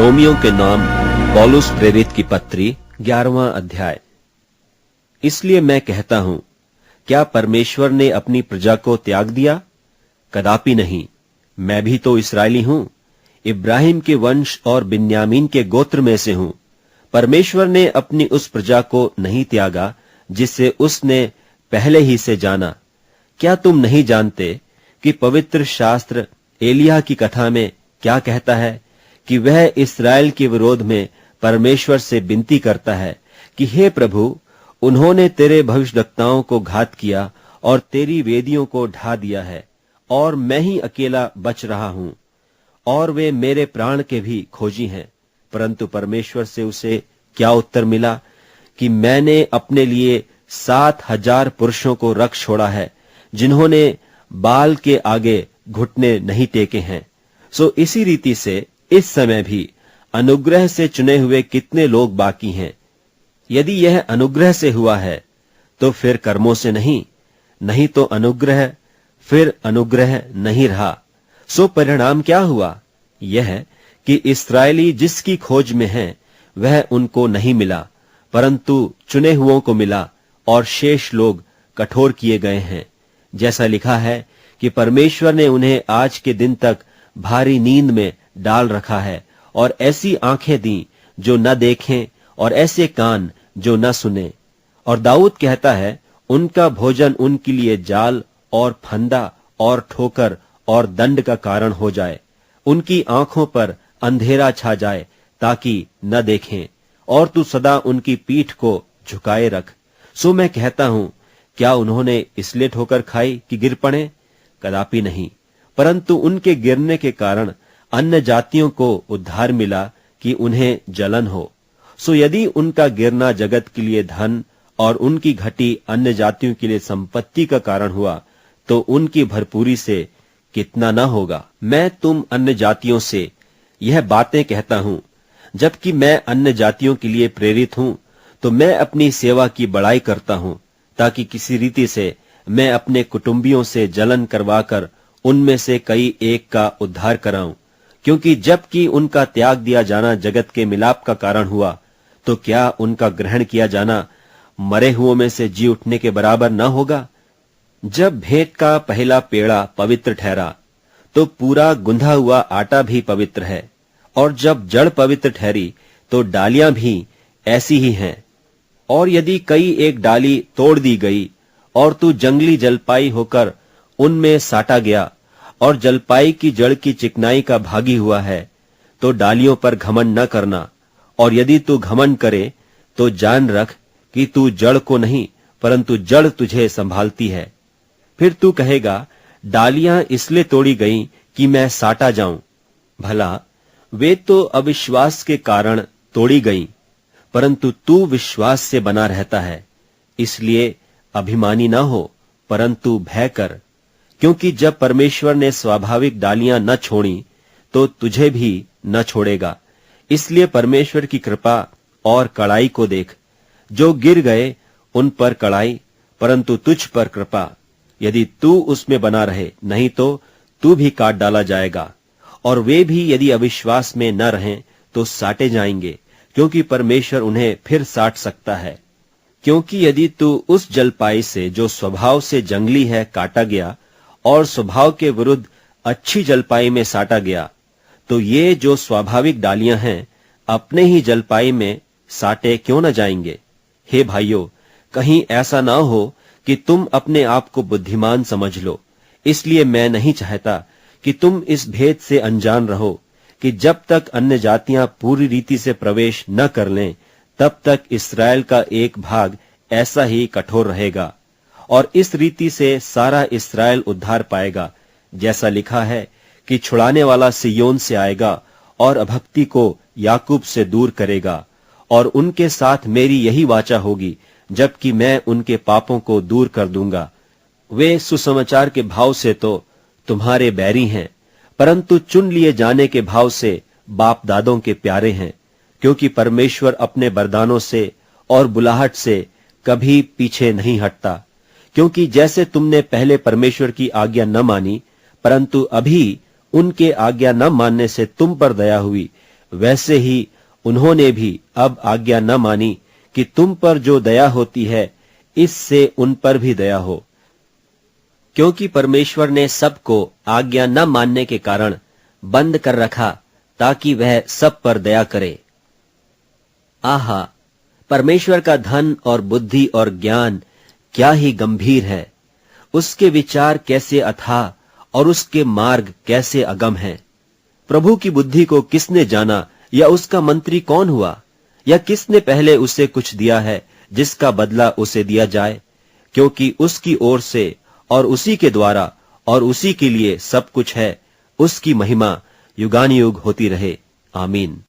Romeo के नाम पौलुस प्रेरित की पत्री 11वां अध्याय। इसलिए मैं कहता हूं, क्या परमेश्वर ने अपनी प्रजा को त्याग दिया? कदापि नहीं। मैं भी तो इस्राएली हूं, इब्राहिम के वंश और बिन्यामीन के गोत्र में से हूं। परमेश्वर ने अपनी उस प्रजा को नहीं त्यागा जिसे उसने पहले ही से जाना। क्या तुम नहीं जानते कि पवित्र शास्त्र एलिय्याह की कथा में क्या कहता है कि वह इस्राएल के विरोध में परमेश्वर से विनती करता है कि हे प्रभु, उन्होंने तेरे भविष्यद्वक्ताओं को घात किया और तेरी वेदियों को ढा दिया है, और मैं ही अकेला बच रहा हूं, और वे मेरे प्राण के भी खोजी हैं। परंतु परमेश्वर से उसे क्या उत्तर मिला कि मैंने अपने लिए 7,000 पुरुषों को रख छोड़ा है, जिन्होंने बाल के आगे घुटने नहीं टेके हैं। सो इसी रीति से इस समय भी अनुग्रह से चुने हुए कितने लोग बाकी हैं। यदि यह अनुग्रह से हुआ है तो फिर कर्मों से नहीं, नहीं तो अनुग्रह फिर अनुग्रह नहीं रहा। सो परिणाम क्या हुआ? यह कि इस्राएली जिसकी खोज में हैं वह उनको नहीं मिला, परंतु चुने हुओं को मिला, और शेष लोग कठोर किए गए हैं। जैसा लिखा है कि परमेश्वर ने उन्हें आज के दिन तक भारी नींद में डाल रखा है, और ऐसी आंखें दी जो न देखें और ऐसे कान जो न सुने। और दाऊद कहता है, उनका भोजन उनके लिए जाल और फंदा और ठोकर और दंड का कारण हो जाए। उनकी आंखों पर अंधेरा छा जाए ताकि न देखें, और तू सदा उनकी पीठ को झुकाए रख। सो मैं कहता हूं, क्या उन्होंने इसलिए ठोकर खाई कि गिर पड़े? कदापि नहीं, परंतु उनके गिरने के कारण अन्य जातियों को उद्धार मिला कि उन्हें जलन हो। सो यदि उनका गिरना जगत के लिए धन और उनकी घटी अन्य जातियों के लिए संपत्ति का कारण हुआ, तो उनकी भरपूरी से कितना न होगा। मैं तुम अन्य जातियों से यह बातें कहता हूं, जबकि मैं अन्य जातियों के लिए प्रेरित हूं, तो मैं अपनी सेवा की बड़ाई करता हूं, ताकि किसी रीति से मैं अपने कुटुंबियों से जलन करवाकर उनमें से कई एक का उद्धार कराऊं। क्योंकि जबकि उनका त्याग दिया जाना जगत के मिलाप का कारण हुआ, तो क्या उनका ग्रहण किया जाना मरे हुओं में से जी उठने के बराबर न होगा? जब भेंट का पहला पेड़ा पवित्र ठहरा, तो पूरा गुंधा हुआ आटा भी पवित्र है, और जब जड़ पवित्र ठहरी, तो डालियां भी ऐसी ही हैं। और यदि कई एक डाली तोड़ दी गई और तू जंगली जलपाई होकर उनमें साटा गया, और जलपाई की जड़ की चिकनाई का भागी हुआ है, तो डालियों पर घमंड न करना। और यदि तू घमंड करे तो जान रख कि तू जड़ को नहीं, परंतु जड़ तुझे संभालती है। फिर तू कहेगा, डालियां इसलिए तोड़ी गईं कि मैं साटा जाऊं। भला वे तो अविश्वास के कारण तोड़ी गईं, परंतु तू विश्वास से बना रहता है। इसलिए अभिमानी न हो, परंतु भय कर, क्योंकि जब परमेश्वर ने स्वाभाविक डालियां न छोड़ी, तो तुझे भी न छोड़ेगा। इसलिए परमेश्वर की कृपा और कड़ाई को देख। जो गिर गए उन पर कड़ाई, परंतु तुझ पर कृपा, यदि तू उसमें बना रहे, नहीं तो तू भी काट डाला जाएगा। और वे भी यदि अविश्वास में न रहें तो साटे जाएंगे, क्योंकि परमेश्वर उन्हें फिर साट सकता है। क्योंकि यदि तू उस जलपाई से जो स्वभाव से जंगली है काटा गया, और स्वभाव के विरुद्ध अच्छी जलपाई में साटा गया, तो ये जो स्वाभाविक डालियां हैं अपने ही जलपाई में साटे क्यों न जाएंगे? हे भाइयों, कहीं ऐसा ना हो कि तुम अपने आप को बुद्धिमान समझ लो। इसलिए मैं नहीं चाहता कि तुम इस भेद से अनजान रहो कि जब तक अन्य जातियां पूरी रीति से प्रवेश न कर लें, तब तक इस्राएल का एक भाग ऐसा ही कठोर रहेगा, और इस रीति से सारा इस्राएल उद्धार पाएगा। जैसा लिखा है कि छुड़ाने वाला सिय्योन से आएगा और अभक्ति को याकूब से दूर करेगा, और उनके साथ मेरी यही वाचा होगी, जबकि मैं उनके पापों को दूर कर दूंगा। वे सुसमाचार के भाव से तो तुम्हारे बैरी हैं, परंतु चुन लिए जाने के भाव से बाप दादों के प्यारे हैं। क्योंकि परमेश्वर अपने वरदानों से और बुलाहट से कभी पीछे नहीं हटता। क्योंकि जैसे तुमने पहले परमेश्वर की आज्ञा न मानी, परंतु अभी उनके आज्ञा न मानने से तुम पर दया हुई, वैसे ही उन्होंने भी अब आज्ञा न मानी कि तुम पर जो दया होती है इससे उन पर भी दया हो, क्योंकि परमेश्वर ने सबको आज्ञा न मानने के कारण बंद कर रखा ताकि वह सब पर दया करे। आहा, परमेश्वर का धन और बुद्धि और ज्ञान क्या ही गंभीर है, उसके विचार कैसे अथाह और उसके मार्ग कैसे अगम हैं। प्रभु की बुद्धि को किसने जाना, या उसका मंत्री कौन हुआ, या किसने पहले उसे कुछ दिया है जिसका बदला उसे दिया जाए, क्योंकि उसकी ओर से और उसी के द्वारा और उसी के लिए सब कुछ है। उसकी महिमा युगानुयुग होती रहे। आमीन।